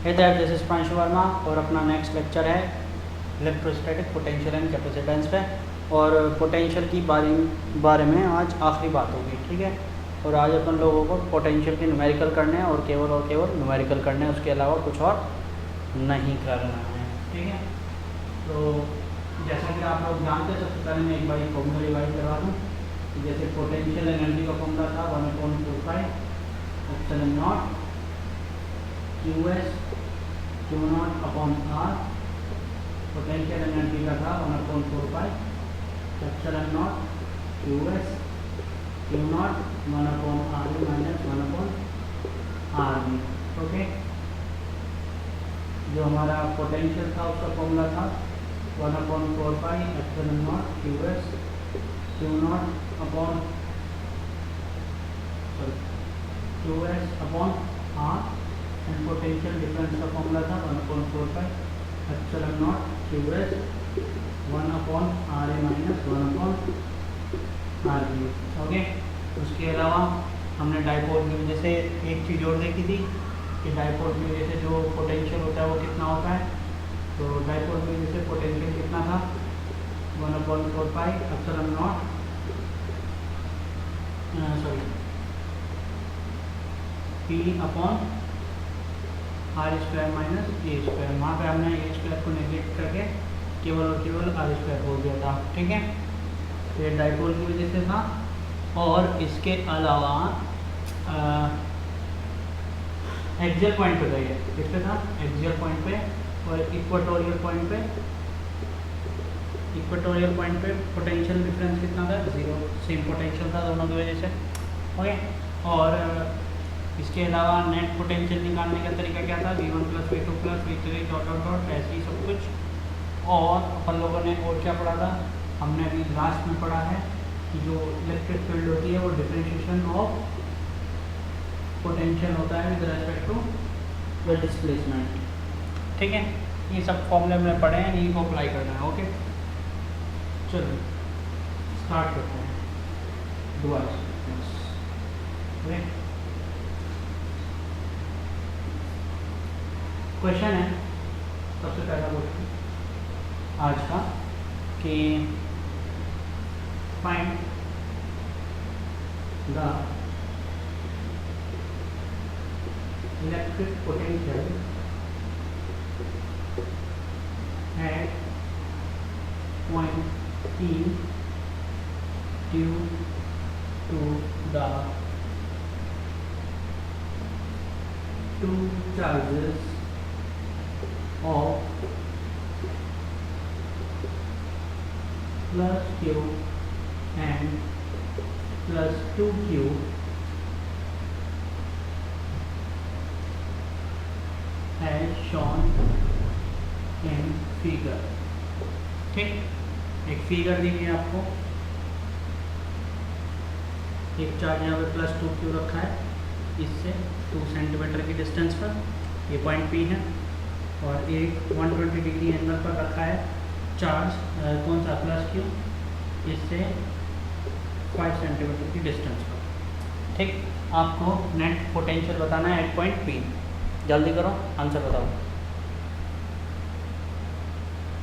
Hey that this is Pranshu Verma और अपना next lecture है इलेक्ट्रोस्टैटिक पोटेंशियल एंड कैपेसिटेंस पे। और पोटेंशियल की बारे में आज आखिरी बात होगी, ठीक है। और आज अपन लोगों को पोटेंशियल के न्यूमेरिकल करने हैं और केवल न्यूमेरिकल करने हैं, उसके अलावा कुछ और नहीं करना है, ठीक है। तो जैसा कि आप लोग जानते हैं, सबसे पहले मैं एक बार फॉर्मूला रिवाइज करवा दूँ। जैसे पोटेंशियल एनर्जी का फॉर्मूला था 1/4 epsilon not QS Q0 upon R। Potential energy का था 1/4 epsilon not QS Q0 1/RE minus 1/RB। Okay, जो हमारा पोटेंशियल था उसका फॉर्मूला था 1/4 epsilon not QS Q0 upon QS upon R। And potential difference का फॉर्मूला था 1/4 epsilon not QS 1/RA minus 1/RB। Okay, उसके अलावा हमने डाइपोल की वजह से एक चीज़ और देखी थी कि डाइपोल की वजह से जो पोटेंशियल होता है वो कितना होता है। तो डाइपोल की वजह से पोटेंशियल कितना था 1/4 epsilon not P upon R² minus A²। वहाँ पे हमने A² को नेगलेक्ट करके केवल और केवल R² बोल दिया था, ठीक है। तो ये डाइपोल की वजह से था। और इसके अलावा एक्सियल पॉइंट पे था, ये किस पे था, एक्सियल पॉइंट पे। और इक्वेटोरियल पॉइंट पे पोटेंशियल डिफरेंस कितना था, 0। सेम पोटेंशियल था दोनों की वजह से, ओके। और इसके अलावा नेट पोटेंशियल निकालने का तरीका क्या था, V1 + V2 + V3 डॉट ऐसे ही सब कुछ। और अपन लोगों ने और क्या पढ़ा था, हमने अभी लास्ट में पढ़ा है कि जो इलेक्ट्रिक फील्ड होती है वो डिफरेंशिएशन ऑफ पोटेंशियल होता है with respect to the displacement, ठीक है। ये सब फॉर्मूले हमने पढ़े हैं, इन्हीं को अप्लाई करना है, ओके। चलो स्टार्ट करते हैं दुआ। क्वेश्चन है सबसे पहला क्वेश्चन आज का कि find the electric potential at point P due to the two charges of plus Q and plus 2Q as shown in figure, ठीक। एक फिगर दी है आपको, एक चार्ज यहाँ पे प्लस 2Q रखा है, इससे 2 सेंटीमीटर की डिस्टेंस पर, ये पॉइंट P है। और एक 120 डिग्री एंगल पर रखा है चार्ज, कौन सा, प्लस Q, इससे 5 सेंटीमीटर की डिस्टेंस पर, ठीक। आपको नेट पोटेंशियल बताना है एट पॉइंट P। जल्दी करो, आंसर बताओ।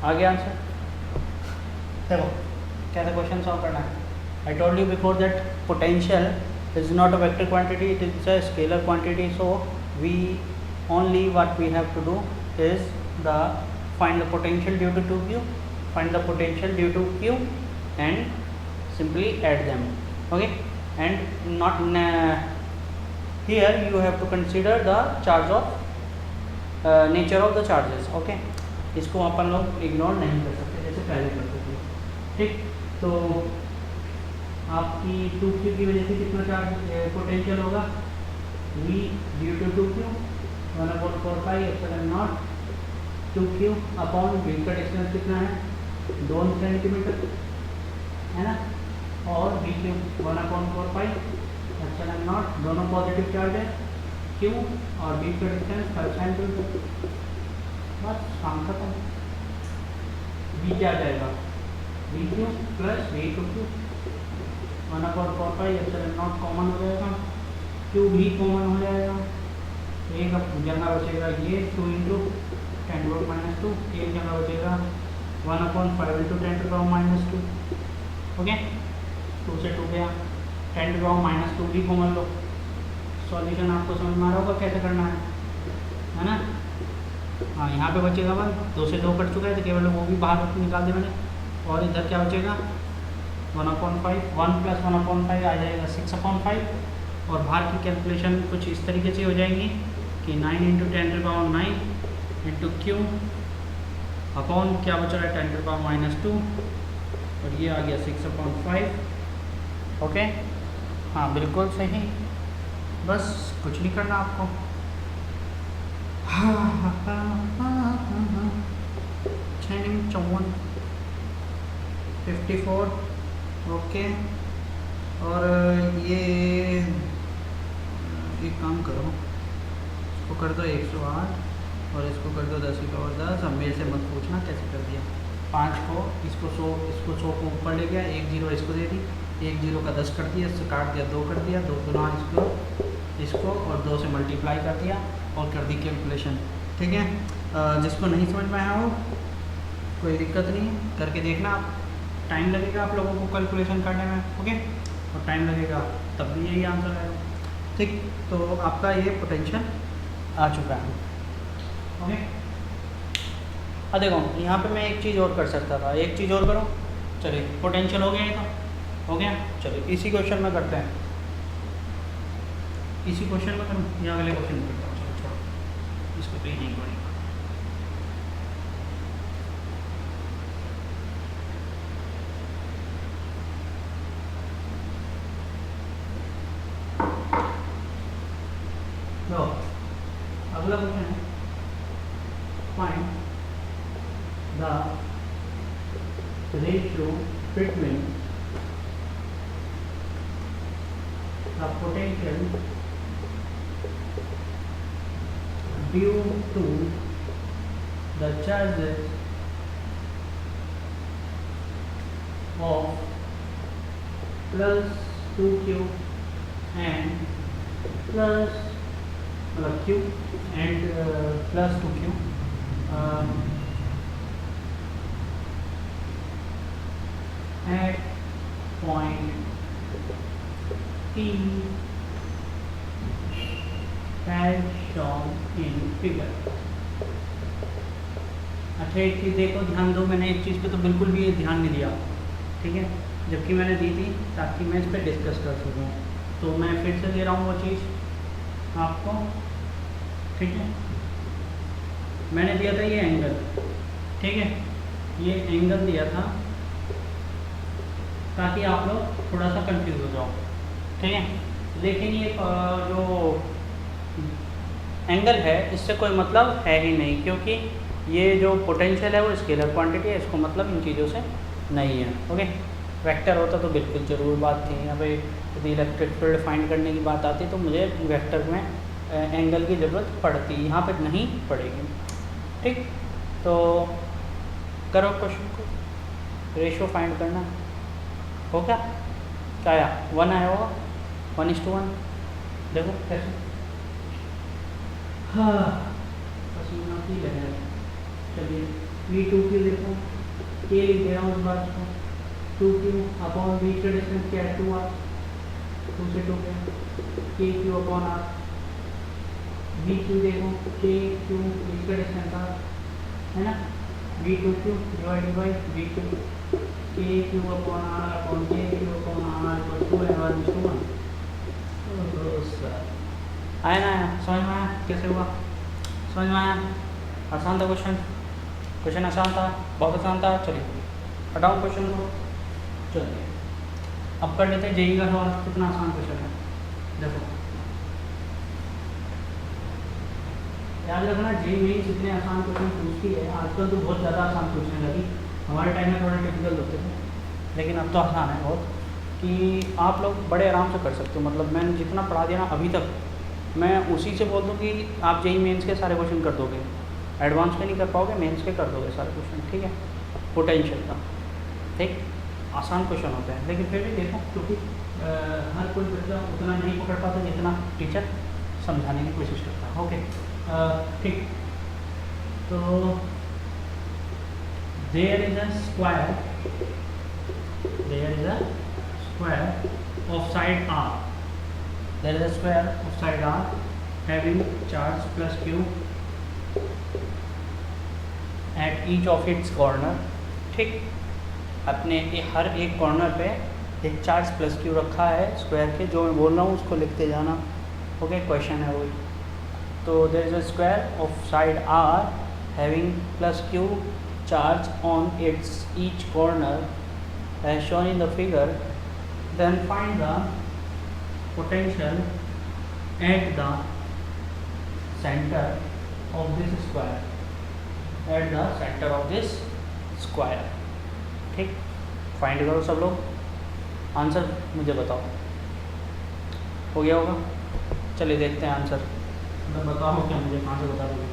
आ गया आंसर? देखो कैसे क्वेश्चन सॉल्व करना है। I told you before that potential is not a vector quantity, it is a scalar quantity. So we only what we have to do is find the potential due to 2Q, find the potential due to Q and simply add them, okay. And not here you have to consider the charge of nature of the charges, okay। इसको अपन लोग ignore नहीं कर सकते जैसे पहले करते थे, ठीक। तो आपकी 2Q की वजह से कितना चार्ज पोटेंशियल होगा, V due to 2Q 1/4 epsilon not 2Q upon V का डिस्टेंस कितना है, 2 सेंटीमीटर है ना। और VQ 1/4 एप्सिलॉन नॉट, दोनों पॉजिटिव चार्ज है, Q और V का डिस्टेंस 5 सेंटीमीटर। बस काम खत्म। V क्या आ जाएगा, VQ + V2Q 1/4 epsilon not common हो जाएगा, Q भी कॉमन हो जाएगा, तो एक जगह बचेगा ये 2 इंटू 10⁻², एक जगह बचेगा 1/5 इंटू 10⁻²। ओके, 2 से 2 गया, 10⁻² भी घूम लो। सॉल्यूशन आपको समझ में आ रहा होगा कैसे करना है ना। हाँ, यहाँ पे बचेगा 1, 2 से 2 कट चुका है तो केवल वो भी बाहर निकाल दिया मैंने। और इधर क्या बचेगा 1/5, 1 + 1/5 आ जाएगा 6/5। और बाहर की कैलकुलेशन कुछ इस तरीके से हो जाएगी कि 9 इंटू 10⁹ इंटू क्यू अपॉन क्या बच रहा है 10⁻², और ये आ गया 6/5। ओके, हाँ बिल्कुल सही, बस कुछ नहीं करना आपको। 54। ओके, और ये एक काम करो, इसको कर दो 108 और इसको कर दो 10 की पावर 10। अब मेरे से मत पूछना कैसे कर दिया। 5 को इसको 100 को ऊपर ले गया, 1 0 इसको दे दी, 1 0 का 10 कर दिया, इससे काट दिया 2 कर दिया, 2 गुना इसको और 2 से मल्टीप्लाई कर दिया और कर दी कैलकुलेशन। ठीक है, जिसको नहीं समझ में आया हो कोई दिक्कत नहीं, करके देखना आप। टाइम लगेगा आप लोगों को कैलकुलेशन करने में, ओके, और टाइम लगेगा तब भी यही आंसर आएगा। ठीक, तो आपका ये पोटेंशियल आ चुका है। ओके, अब देखो यहाँ पे मैं एक चीज़ और कर सकता था, एक चीज़ और करो। चलिए, पोटेंशियल हो गया ये तो हो गया। चलिए इसी क्वेश्चन में करते हैं, इसी क्वेश्चन में करूँ या अगले क्वेश्चन में करता हूँ। चलो छोड़ो, इसको पेज नहीं पड़ेगा। अगला क्वेश्चन है, find the ratio between the potential due to the charges of plus 2q and plus q and plus 2q at point P as shown in figure। अच्छा, एक चीज़ देखो, ध्यान दो, मैंने एक चीज़ पे तो बिल्कुल भी ध्यान नहीं दिया, ठीक है, जबकि मैंने दी थी ताकि मैं इस पर डिस्कस कर सकूँ। तो मैं फिर से दे रहा हूँ वो चीज़ आपको, ठीक है। मैंने दिया था ये एंगल, ठीक है, ये एंगल दिया था ताकि आप लोग थोड़ा सा कंफ्यूज हो जाओ, ठीक है। लेकिन ये जो एंगल है इससे कोई मतलब है ही नहीं, क्योंकि ये जो पोटेंशियल है वो स्केलर क्वांटिटी है, इसको मतलब इन चीज़ों से नहीं है। ओके, वेक्टर होता तो बिल्कुल ज़रूर बात थी। यहाँ पे यदि इलेक्ट्रिक फील्ड फाइंड करने की बात आती तो मुझे वेक्टर में एंगल की ज़रूरत पड़ती, यहाँ पे नहीं पड़ेगी। ठीक, तो करो क्वेश्चन को, रेशो फाइंड करना हो क्या आया 1 आया होगा, 1:1। देखो कैसे, हाँ पसीना की लहर। चलिए V2 की देखो, के लिख दे रहा हूँ इस बात को, 2q अपॉन v का डिस्टेंस क्या है 2r, 2 से 2 गया, kq अपॉन r। vq देखो, kq v का डिस्टेंस r है ना, v2q divided by v2, kq upon r upon kq upon r equal to 1:1। आया ना, आया समझ में आया कैसे हुआ, समझ में आया। आसान था क्वेश्चन आसान था, बहुत आसान था। चलिए हटाओ क्वेश्चन को, चलिए अब कर लेते हैं जेई का सवाल। कितना आसान क्वेश्चन है, देखो याद रखना, जेई मेंस इतने आसान क्वेश्चन पूछती है आजकल तो बहुत ज़्यादा आसान क्वेश्चन लगी। हमारे टाइम में थोड़े डिफिकल्ट होते थे, लेकिन अब तो आसान है बहुत, कि आप लोग बड़े आराम से कर सकते हो। मतलब मैंने जितना पढ़ा दिया ना अभी तक, मैं उसी से बोल दूँ कि आप जेई मेंस के सारे क्वेश्चन कर दोगे, एडवांस के नहीं कर पाओगे, मेंस के कर दोगे सारे क्वेश्चन, ठीक है। पोटेंशियल का ठीक आसान क्वेश्चन होते हैं, लेकिन फिर भी देखो, क्योंकि हर कोई बच्चा उतना नहीं पकड़ पाता जितना टीचर समझाने की कोशिश करता हूँ। ओके, ठीक। तो there is a square of side R, there is a square of side R having charge plus q at each of its corner। ठीक, अपने हर एक कॉर्नर पे एक चार्ज प्लस क्यू रखा है स्क्वायर के, जो मैं बोल रहा हूँ उसको लिखते जाना। ओके, क्वेश्चन है वही। तो there is a square of side R having plus Q charge on its each corner as shown in the figure, then find the potential at the center of this square, at the center of this square। ठीक, find करो सब लोग, answer मुझे बताओ। हो गया होगा? चलिए देखते हैं आंसर। मैं बताओ क्या, मुझे कहाँ से बता दोगे?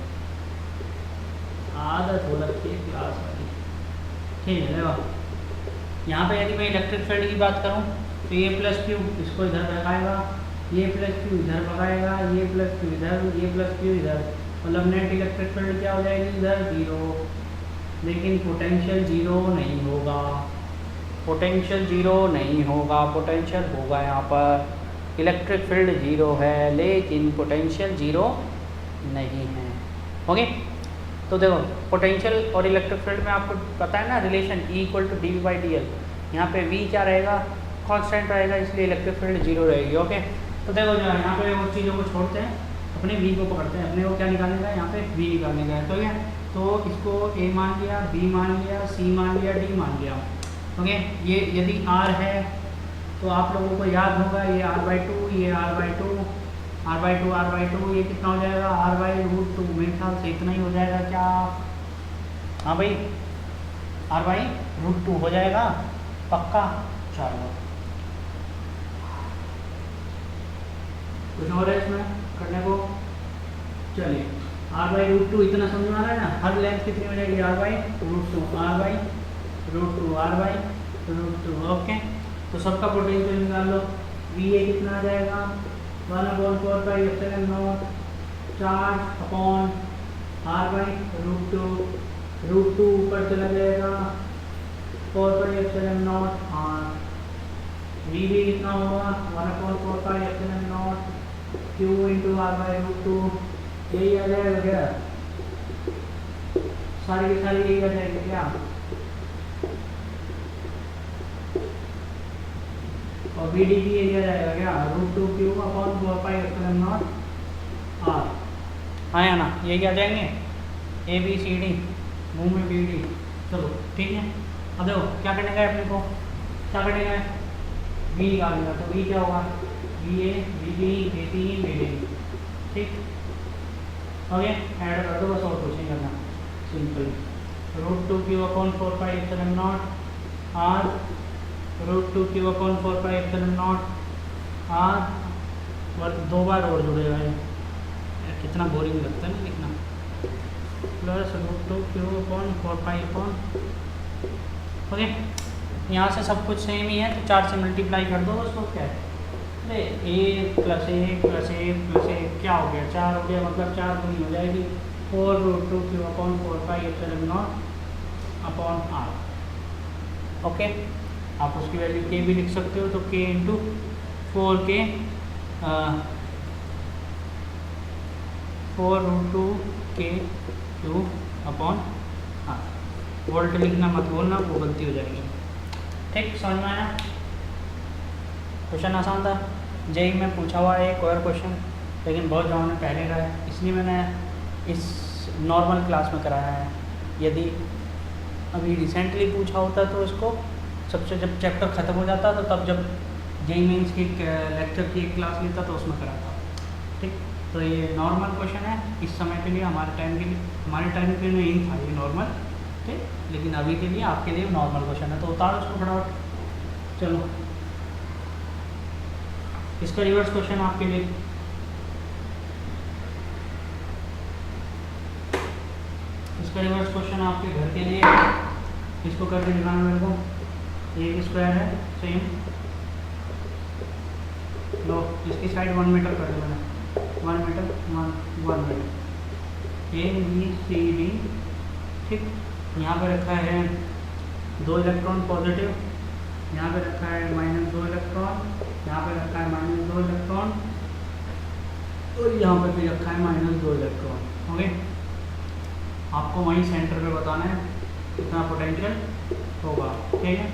आदत हो लगती है क्लास वाली। ठीक है, देखो यहाँ पे यदि मैं इलेक्ट्रिक फील्ड की बात करूँ तो ये प्लस क्यू इसको इधर भगाएगा, ये प्लस क्यू इधर भगाएगा, ये प्लस क्यू इधर, ये प्लस क्यू इधर, मतलब नेट इलेक्ट्रिक फील्ड क्या हो जाएगी? इधर 0। लेकिन पोटेंशियल 0 नहीं होगा, पोटेंशियल 0 नहीं होगा, पोटेंशियल होगा यहाँ पर। इलेक्ट्रिक फील्ड 0 है लेकिन पोटेंशियल 0 नहीं है। ओके, तो देखो पोटेंशियल और इलेक्ट्रिक फील्ड में आपको पता है ना रिलेशन E = dV/dl। यहाँ पे V क्या रहेगा? कांस्टेंट रहेगा, इसलिए इलेक्ट्रिक फील्ड 0 रहेगी। ओके, तो देखो जो यहाँ पे वो चीज़ों को छोड़ते हैं, अपने V को पकड़ते हैं। अपने को क्या निकालने का है? यहाँ पे V निकालने का है। तो क्या, तो इसको A मान लिया, B मान लिया, C मान लिया, D मान लिया। ओके, ये यदि R है तो आप लोगों को याद होगा ये R/2, ये R/2, R/2, R/2, ये कितना हो जाएगा? R/√2। मेरे ख्याल से इतना ही हो जाएगा क्या? हाँ भाई, R/√2 हो जाएगा पक्का। चलो कुछ और है इसमें करने को? चलिए, R/√2 इतना समझ में आ रहा है ना? हर लेंथ कितनी हो जाएगी? R/√2, R/√2, R/√2। ओके, तो सबका पोटेंशियल निकाल लो। VA कितना आ जाएगा? 1/4πε0 चार्ज अपॉन R/√2, √2 ऊपर चला जाएगा, 4πε0 R। VB कितना होगा? 1/4πε0 Q × R/√2। यही आ जाएगा क्या? सारी की सारी यही आ जाएगी क्या? और BD भी यही आ जाएगा क्या? √2Q / 4πε0 R। आया ना? यही आ जाएंगे ABCD, मुंह में BD। चलो ठीक है, अब देखो क्या करने का है अपने को, क्या करने का है? V निकालना। तो V क्या होगा? VA, VB, VC, VD। ठीक, ओके, ऐड कर दो बस, और कुछ नहीं करना, simple. √2Q / 4πε0 R, √2Q / 4πε0 R। और 2 बार और जुड़ेगा ये, कितना बोरिंग लगता है ना लिखना। Plus √2Q / 4π। ओके, यहाँ से सब कुछ सेम ही है तो 4 से मल्टीप्लाई कर दो बस। तो क्या है? अरे 1 + 1 + 1 + 1 क्या हो गया? 4 हो गया, मतलब 4 दूनी हो जाएगी 4√2Q / 4πε0 R। ओके, आप उसकी वैल्यू K भी लिख सकते हो, तो K × 4K 4√2Q R। Volt लिखना मत भूलना, वो गलती हो जाएगी। ठीक, समझ में आया? क्वेश्चन आसान था। जेई में पूछा हुआ है एक और क्वेश्चन, लेकिन बहुत जगहों ने पहले का है, इसलिए मैंने इस नॉर्मल क्लास में कराया है। यदि अभी रिसेंटली पूछा होता तो इसको सबसे, जब चैप्टर ख़त्म हो जाता तो तब जब जेई मेंस की लेक्चर की एक क्लास लेता तो उसमें कराता। ठीक, तो ये नॉर्मल क्वेश्चन है इस समय के लिए, हमारे टाइम के लिए, हमारे टाइम के लिए नहीं था ये नॉर्मल। ठीक, लेकिन अभी के लिए आपके लिए नॉर्मल क्वेश्चन है, तो उतारो उसको फटाफट। चलो, इसका रिवर्स क्वेश्चन आपके लिए। इसका रिवर्स क्वेश्चन आपके घर के लिए, इसको करके दिखाना मेरे को। एक स्क्वायर है सेम, लो इसकी साइड 1 मीटर कर दो मैंने। 1 मीटर 1 मीटर ABCD, ठीक। यहाँ पे रखा है 2 इलेक्ट्रॉन पॉजिटिव, यहाँ पे रखा है -2 इलेक्ट्रॉन, यहाँ पे रखा है -2 इलेक्ट्रॉन, और यहाँ पे भी रखा है -2 इलेक्ट्रॉन। ओके, आपको वहीं सेंटर पे बताना है कितना पोटेंशियल होगा, ठीक है।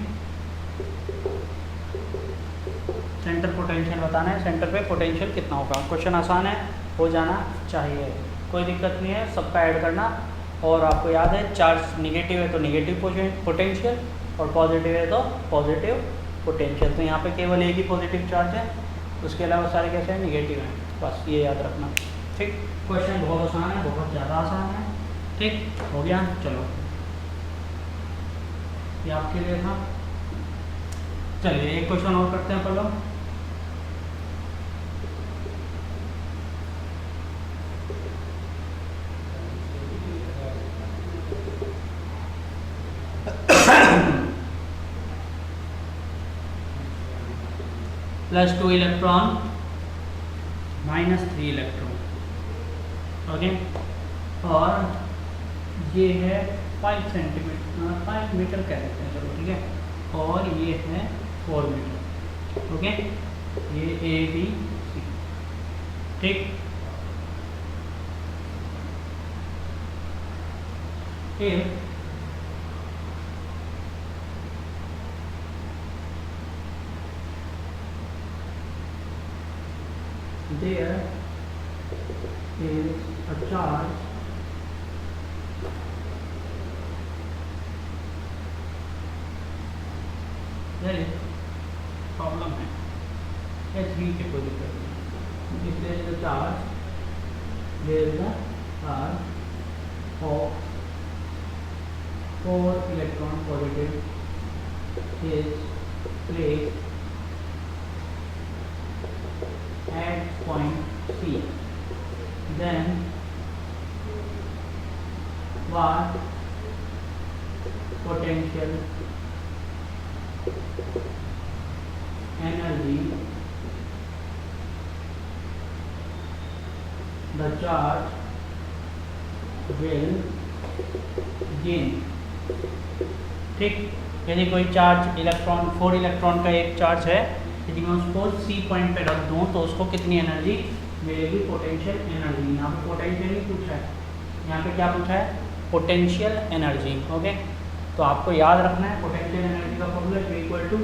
सेंटर पोटेंशियल बताना है, सेंटर पे पोटेंशियल कितना होगा। क्वेश्चन आसान है, हो जाना चाहिए, कोई दिक्कत नहीं है, सबका ऐड करना। और आपको याद है चार्ज निगेटिव है तो निगेटिव पोटेंशियल और पॉजिटिव है तो पॉजिटिव पोटेंशियल। तो यहाँ पे केवल एक ही पॉजिटिव चार्ज है, उसके अलावा सारे कैसे हैं, निगेटिव हैं। बस ये याद रखना, ठीक। क्वेश्चन बहुत आसान है, बहुत ज़्यादा आसान है, ठीक। हो गया, चलो ये आपके लिए था। चलिए एक क्वेश्चन और करते हैं पहले। +2 इलेक्ट्रॉन -3 इलेक्ट्रॉन, ओके। और ये है 5 सेंटीमीटर 5 मीटर कह सकते हैं, चलो ठीक है। और ये है 4 मीटर, ओके। ये ABC, ठीक। फिर there is a charge there is problem है H3 के कोई दिक्कत नहीं। there is a charge of 4 electron positive is placed at point C, then what potential energy the charge will gain, ठीक। यदि कोई चार्ज इलेक्ट्रॉन 4 इलेक्ट्रॉन का एक चार्ज है, यदि मैं उसको C पॉइंट पे रख दूँ तो उसको कितनी एनर्जी मिलेगी, पोटेंशियल एनर्जी। यहाँ पे पोटेंशियल ही पूछा है, यहाँ पे क्या पूछा है, पोटेंशियल एनर्जी, ओके। तो आपको याद रखना है पोटेंशियल एनर्जी का formula Q equal to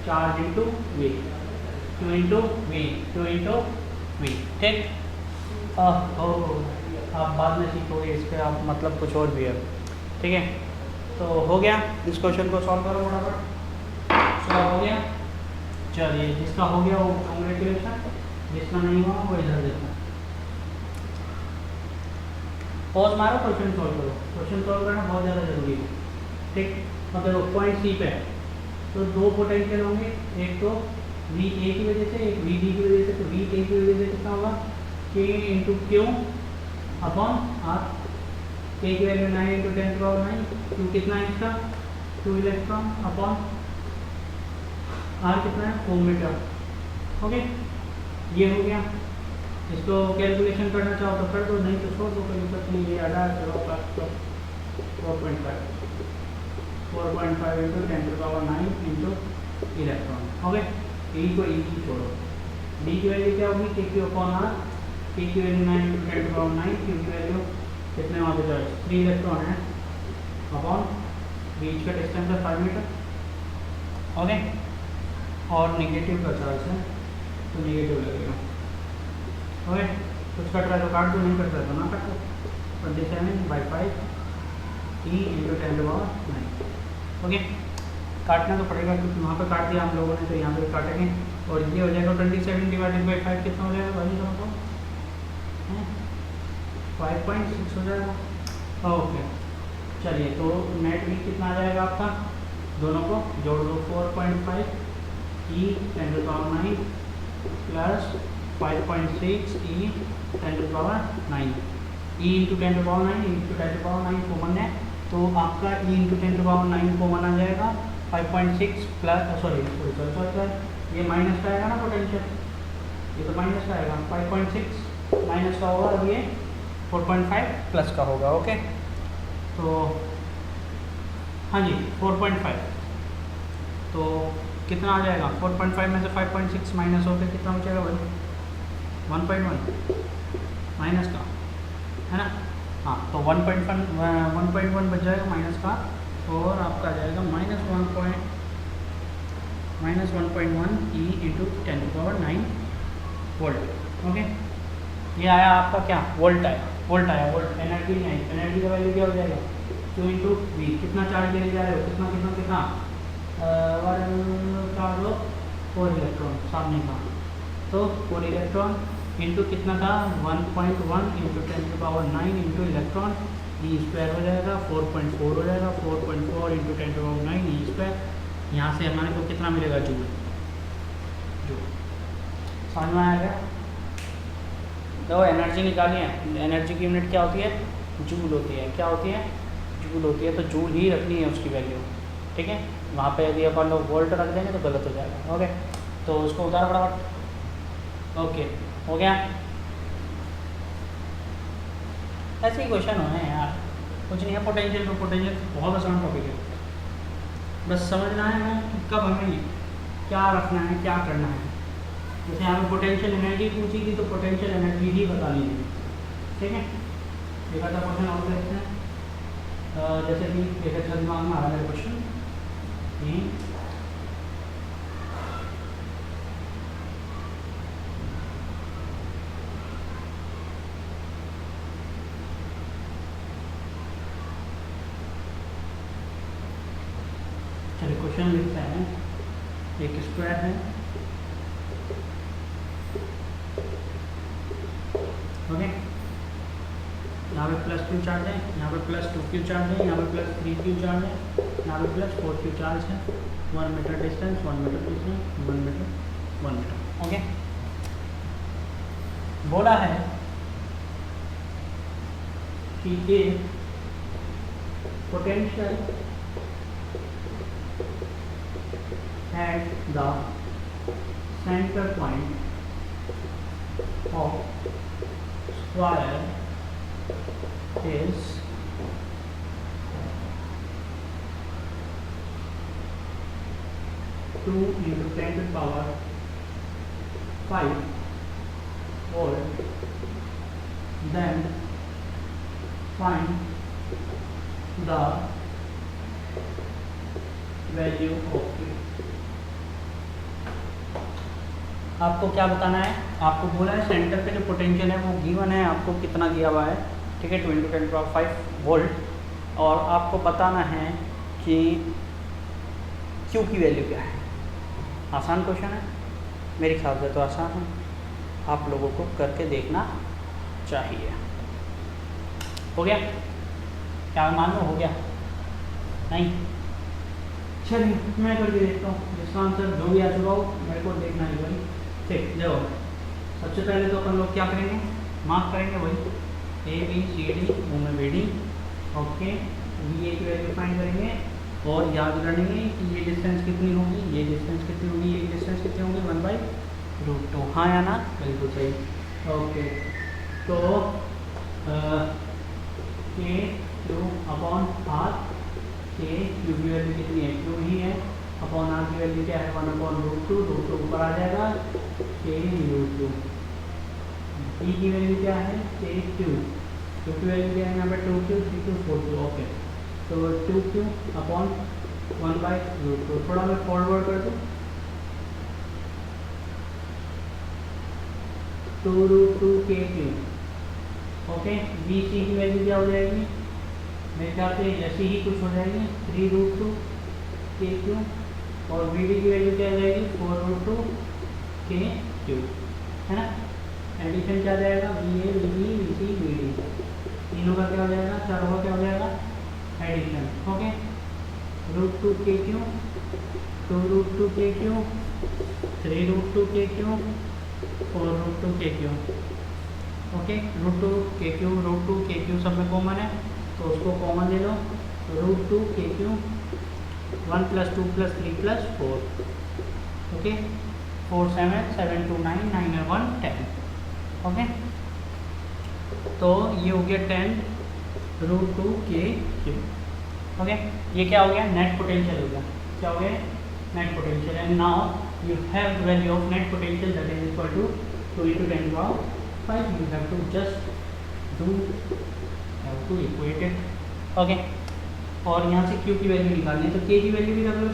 charge into V, Q into V, Q into V, ठीक। आप बाद में सीखोगे, इस पर आप मतलब कुछ और भी है, ठीक है। तो हो गया, इस क्वेश्चन को सॉल्व करो फटाफट। सॉल्व हो गया, चलिए जिसका हो गया वो कांग्रेचुलेशन, जिसका नहीं हुआ वो इधर देखो। पॉज मारो, क्वेश्चन सॉल्व करो। क्वेश्चन सॉल्व करना बहुत ज़्यादा जरूरी है, ठीक। मतलब पॉइंट C पे है तो 2 पोटेंशियल होंगे, एक तो VA की वजह से, एक VB की वजह से। तो VA की वजह से कितना होगा, K into Q upon R। K की वैल्यू 9 इंटू 10⁹, Q कितना है इसका 2 इलेक्ट्रॉन अपॉन R कितना है 4 मीटर, ओके। ये हो गया। इसको कैलकुलेशन करना चाहो तो कर दो, नहीं तो छोड़ दो, कोई दिक्कत नहीं। ये आधा 4.5 into 10⁹ into electron, okay. E को E की छोड़ो, D की वैल्यू क्या होगी, KQ अपॉन R। K की वैल्यू 9 इंटू 10⁹, Q की वैल्यू कितने वहाँ पे चार्ज 3 इलेक्ट्रॉन है अपॉन बीच का डिस्टेंस है 5 मीटर, ओके। और नेगेटिव का चार्ज है तो नेगेटिव लगेगा, ओके। कुछ कट रहा है तो काट दो, नहीं कट रहा है तो ना काटो। 27/5 E इंटू 10⁹, ओके। काटना तो पड़ेगा क्योंकि वहाँ पे काट दिया हम लोगों ने, तो यहाँ पे काटेंगे। और ये हो जाएगा 27/5 कितना हो जाएगा भाई दोनों को, 5.6 हो जाएगा, ओके। चलिए तो नेट भी कितना आ जाएगा आपका, दोनों को जोड़ दो। 4.5 E 10⁹ plus 5.6 E 10⁹, E into 10⁹, into 10⁹ common है तो आपका E इंटू 10⁹ कॉमन आ जाएगा। 5.6 प्लस सॉरी ये माइनस का आएगा ना पोटेंशियल, ये तो माइनस का आएगा। 5.6 माइनस का होगा और ये 4.5 प्लस का होगा। ओके, तो हाँ जी 4.5, तो कितना आ जाएगा 4.5 में से 5.6 माइनस होकर कितना बचेगा भाई 1.1 माइनस का, है ना। हाँ, तो 1.1 बच जाएगा माइनस का, और आपका आ जाएगा -1.1 e इंटू 10⁹ वोल्ट। ओके, ये आया आपका क्या वोल्ट आया, वोल्ट। एनर्जी नहीं आई, एनर्जी का वैल्यू क्या हो जाएगा Q इंटू वी। कितना चार्ज लेने जा रहे हो, कितना 4 इलेक्ट्रॉन सामने का, तो 4 इलेक्ट्रॉन इंटू कितना था 1.1 into 10⁹ into electron E square हो जाएगा 4.4 हो जाएगा 4.4 इंटू 10⁹ ई स्क्वायर। यहाँ से हमारे को कितना मिलेगा जूल। समझ में आएगा। तो एनर्जी निकाली है, एनर्जी की यूनिट क्या होती है जूल होती है। क्या होती है जूल होती है, तो जूल ही रखनी है उसकी वैल्यू, ठीक है। वहाँ पे यदि अपन लोग वोल्ट रख देंगे तो गलत हो जाएगा। ओके, तो उसको उतार फटाफट। ओके, हो गया। ऐसे ही क्वेश्चन होने हैं यार, कुछ नहीं है। पोटेंशियल बहुत आसान टॉपिक है, बस समझना है ना कि कब हमें क्या रखना है, क्या करना है। जैसे यहाँ पे पोटेंशियल एनर्जी पूछी थी, तो पोटेंशियल एनर्जी ही बता लीजिए, ठीक है। एक आधा क्वेश्चन और देखते हैं, जैसे कि एक अच्छा दिमाग में आ रहा है क्वेश्चन, चलिए क्वेश्चन लिखते हैं। एक स्क्वायर है, ओके, यहाँ पे +2 चार्ज है, यहाँ पे +2Q चार्ज है, यहाँ पे +3Q चार्ज है, यहाँ पे +4Q चार्ज है। 1 metre distance, 1 metre distance, 1 metre 1 metre. Okay, बोला है कि एक potential at the center point of square is 2 into 10⁵ volt, then find the value of Q। आपको क्या बताना है, आपको बोला है सेंटर पे जो पोटेंशियल है वो गिवन है, आपको कितना दिया हुआ है, ठीक है 2 into 10⁵ वोल्ट, और आपको बताना है कि Q की वैल्यू क्या है। आसान क्वेश्चन है, मेरे ख्याल से तो आसान है, आप लोगों को करके देखना चाहिए। हो गया, क्या मान लो हो गया नहीं, चलिए मैं करके देखता हूँ, जिसका आंसर जो भी आ चुका हो मेरे को देखना ही भाई। ठीक, देखो सबसे पहले तो अपन लोग क्या करेंगे, मार्क करेंगे वही ABCD में BD। ओके, VA की वैल्यू फाइंड करेंगे और याद करेंगे कि ये डिस्टेंस कितनी होगी, ये डिस्टेंस कितनी होगी, ये डिस्टेंस कितनी होगी 1/√2। हाँ या ना, बिल्कुल सही। ओके, तो K/R, Q की वैल्यू कितनी है, Q ही है, अपॉन R की वैल्यू क्या है 1/√2, √2 ऊपर आ जाएगा K/√2। E की वैल्यू क्या है KQ, Q की वैल्यू क्या है यहाँ पे 2Q 3Q 4Q। ओके, तो 2Q अपॉन 1/√2, थोड़ा मैं फॉरवर्ड कर दूँ 2√2 KQ। ओके, BC की वैल्यू क्या हो जाएगी, मेरे ख्याल से ऐसी ही कुछ हो जाएगी 3√2 KQ, और BD की वैल्यू क्या आ जाएगी 4√2 KQ, है ना। एडिशन क्या जाएगा BA BB BC BD, तीनों का क्या हो जाएगा, चारों का क्या हो जाएगा addition. Okay, √2 KQ, 2√2 KQ, 3√2 KQ, 4√2 KQ। Okay, √2 KQ सब में कॉमन है, तो उसको कॉमन ले लो, √2 KQ 1 + 2 + 3 + 4। ओके, 4 7 7 2 9 9 1 10। ओके, तो ये हो गया 10√2 K3। ओके, ये क्या हो गया? नेट पोटेंशियल हो गया। क्या हो गया? Net potential. And now you have value of net potential that is equal to 2 × 10⁵ you have to just to equate it. Okay, और यहाँ से Q की वैल्यू निकालनी है तो K की वैल्यू भी रख लो,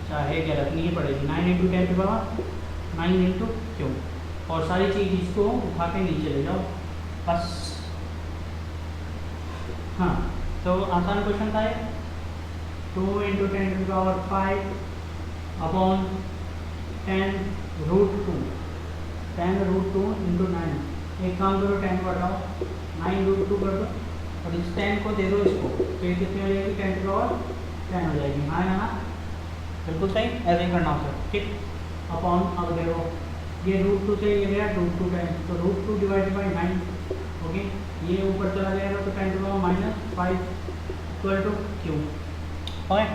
चाहे क्या रखनी है पड़ेगी 9 × 10⁹ 9 × Q, और सारी चीज़ इसको उठा के नीचे ले जाओ बस। हाँ, तो आसान क्वेश्चन था ये। 2 × 10⁵ अपॉन 10√2 × 9। एक काम करो, 10 को हटाओ, 9√2 कर दो और इस 10 को दे दो इसको, तो ये कितनी हो जाएगी? 10 हो जाएगी। हाँ है ना, बिल्कुल सही, ऐसे ही करना होता है। ठीक, अपॉन अब देखो ये √2 से ये गया √2 टाइम, तो √2 / 9। ओके, ये ऊपर चला जाएगा तो 10⁻⁵ इक्वल टू Q। ओके,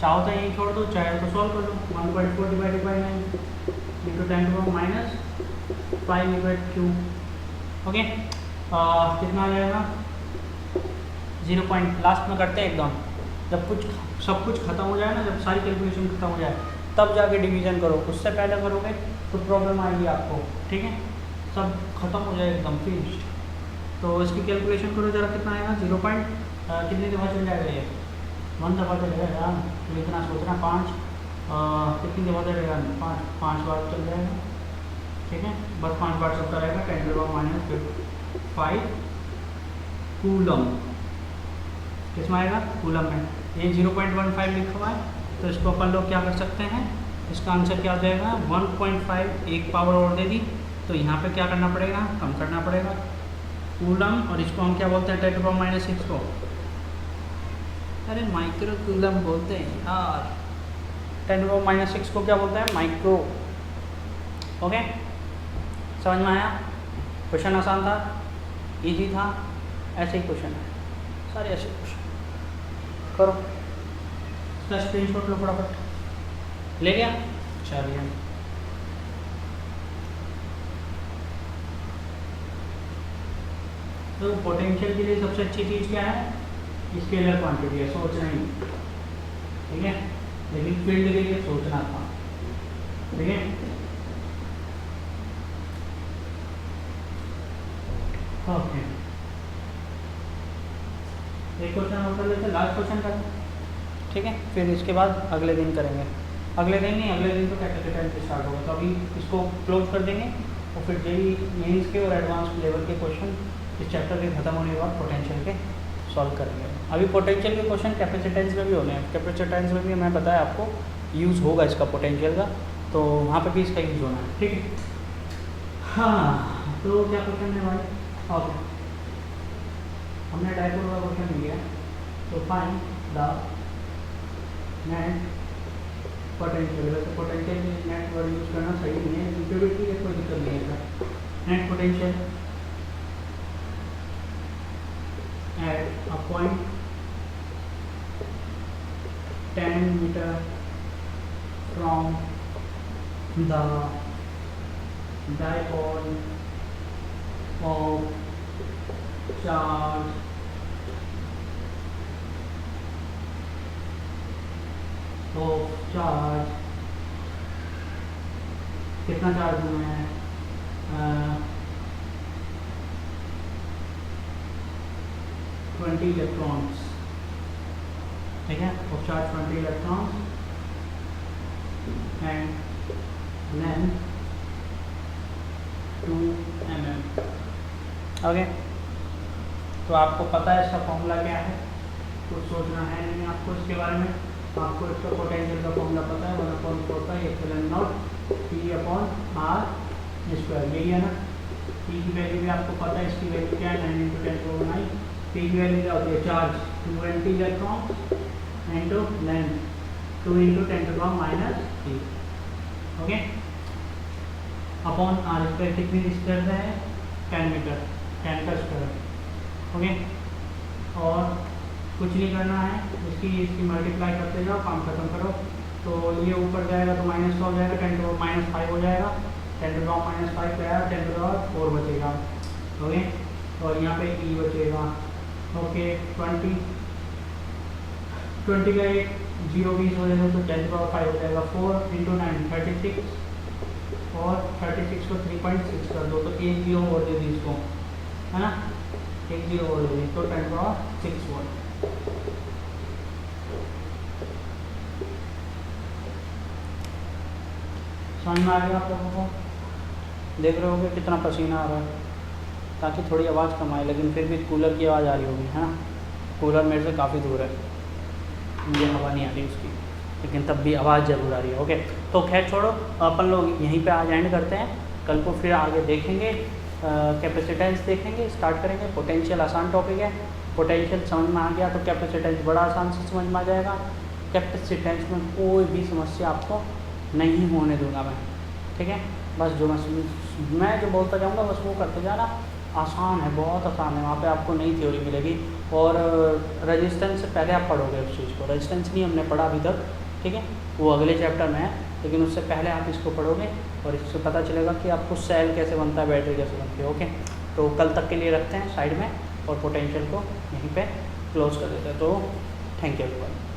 चाहो तो यहीं छोड़ दो, चाहे तो सॉल्व कर दो। 1.4 / 9 × 10⁻⁵ Q। ओके, कितना आ जाएगा? 0 पॉइंट लास्ट में करते हैं एकदम, जब सब कुछ खत्म हो जाए ना, जब सारी कैलकुलेशन खत्म हो जाए तब जाके डिवीजन करो, उससे पहले करोगे तो प्रॉब्लम आएगी आपको। ठीक है, सब खत्म हो जाए एकदम फिनिश्ड, तो इसकी कैलकुलेशन करो जरा, कितना आएगा? 0 पॉइंट कितनी दफ़ा चल जाएगा? ये 1 दफ़ा चलेगा यार, तो इतना सोचना। 5 कितनी दफ़ा चलेगा? 5 बार चल जाएगा। ठीक है, बस 5 बार चलता रहेगा। 10⁻⁵ कूलम किसमें आएगा? कूलम में। ये 0.15 लिखा हुआ है, तो इसको अपन लोग क्या कर सकते हैं, इसका आंसर क्या हो जाएगा? 1.5, एक पावर और दे दी, तो यहाँ पे क्या करना पड़ेगा? कम करना पड़ेगा कूलम, और इसको हम क्या बोलते हैं? 10⁻⁻6 को, अरे माइक्रो कूलम बोलते हैं यार। 10⁻⁻6 को क्या बोलते हैं? माइक्रो। ओके, समझ में आया? क्वेश्चन आसान था, इजी था, ऐसे ही क्वेश्चन है सारे, ऐसे क्वेश्चन करो। इसका स्क्रीनशॉट लो फटाफट। ले गया? चलिए, तो पोटेंशियल के लिए सबसे अच्छी चीज़ क्या है? स्केलर क्वांटिटी है, सोचना ही। ठीक है, लेकिन फील्ड के लिए सोचना था। ठीक है, ओके, एक क्वेश्चन और कर लेते हैं, लास्ट क्वेश्चन करते हैं। ठीक है, फिर इसके बाद अगले दिन करेंगे। अगले दिन नहीं, अगले दिन तो कैटेगरी टाइम से स्टार्ट होगा, तो अभी इसको क्लोज कर देंगे और फिर जेईई मेंस के और एडवांस लेवल के क्वेश्चन इस चैप्टर के खत्म होने के बाद पोटेंशियल के सॉल्व करेंगे। अभी पोटेंशियल के क्वेश्चन कैपेसिटेंस में भी होने हैं, कैपेसिटेंस में भी मैं बताया आपको यूज़ होगा इसका पोटेंशियल का, तो वहाँ पर भी इसका यूज़ होना है। ठीक है, हाँ, तो क्या क्वेश्चन है भाई? ओके, हमने डायपोल का क्वेश्चन लिया, तो फाइंड द नेट पोटेंशियल। वैसे पोटेंशियल में नेट वर्ड यूज़ करना सही नहीं है, इंप्योरिटी है, कोई दिक्कत नहीं है। Net potential at a point 10 metre from the dipole of charge कितना चार्ज में है? 20 इलेक्ट्रॉन्स। ठीक है, of charge 20 electrons and length 2 mm। Okay, तो आपको पता है इसका फॉर्मूला क्या है? कुछ सोचना है नहीं आपको इसके बारे में। आपको इसका पोटेंशियल का फॉर्मूला पता है, 1/4πε0 P/r², यही है ना। P की वैल्यू भी आपको पता है, इसकी वैल्यू क्या है? 9 × 10⁻⁹। P की वैल्यू क्या होती है? Charge 20 electron into length 2 × 10⁻³ okay, upon r²। कितनी डिस्टेंस है? 10 मीटर, 10 का स्क्वायर। ओके, और कुछ नहीं करना है, इसकी मल्टीप्लाई करते जाओ, काम खत्म करो, तो ये ऊपर जाएगा तो माइनस का हो जाएगा, 10⁻⁵ हो जाएगा। 10⁻⁵ क्या है? 10⁻4 बचेगा। ओके, और यहाँ पे ई बचेगा। ओके 20 का एक 0 20 हो जाएगा तो 10⁵ हो जाएगा। 4 × 9 36 और 36 को 3.6 कर दो तो 1 0 और दे दी इसको, है ना, 1 0 और दे दी तो 10⁶ वोल्ट। समझ में आ गया आप लोगों को? देख रहे होगे कितना पसीना आ रहा है, ताकि थोड़ी आवाज़ कम आए, लेकिन फिर भी कूलर की आवाज़ आ रही होगी, है ना। कूलर मेरे से काफ़ी दूर है, मुझे हवा नहीं आ रही उसकी, लेकिन तब भी आवाज़ ज़रूर आ रही है। ओके, तो खैर छोड़ो, अपन लोग यहीं पे आज एंड करते हैं। कल को फिर आगे देखेंगे, कैपेसिटेंस देखेंगे, स्टार्ट करेंगे। पोटेंशियल आसान टॉपिक है, पोटेंशियल समझ में आ गया तो कैपेसिटेंस बड़ा आसान से समझ में आ जाएगा। कैपेसिटेंस में कोई भी समस्या आपको नहीं होने दूंगा मैं, ठीक है। बस जो मैं जो बोलता जाऊँगा बस वो करते जाना। आसान है, बहुत आसान है, वहाँ पे आपको नई थ्योरी मिलेगी। और रेजिस्टेंस से पहले आप पढ़ोगे उस चीज़ को। रेजिस्टेंस नहीं हमने पढ़ा अभी तक, ठीक है, वो अगले चैप्टर में है, लेकिन उससे पहले आप इसको पढ़ोगे और इससे पता चलेगा कि आपको सेल कैसे बनता है, बैटरी कैसे बनती है। ओके, तो कल तक के लिए रखते हैं साइड में और पोटेंशियल को यहीं पे क्लोज कर देते हैं। तो थैंक यू एवरीवन।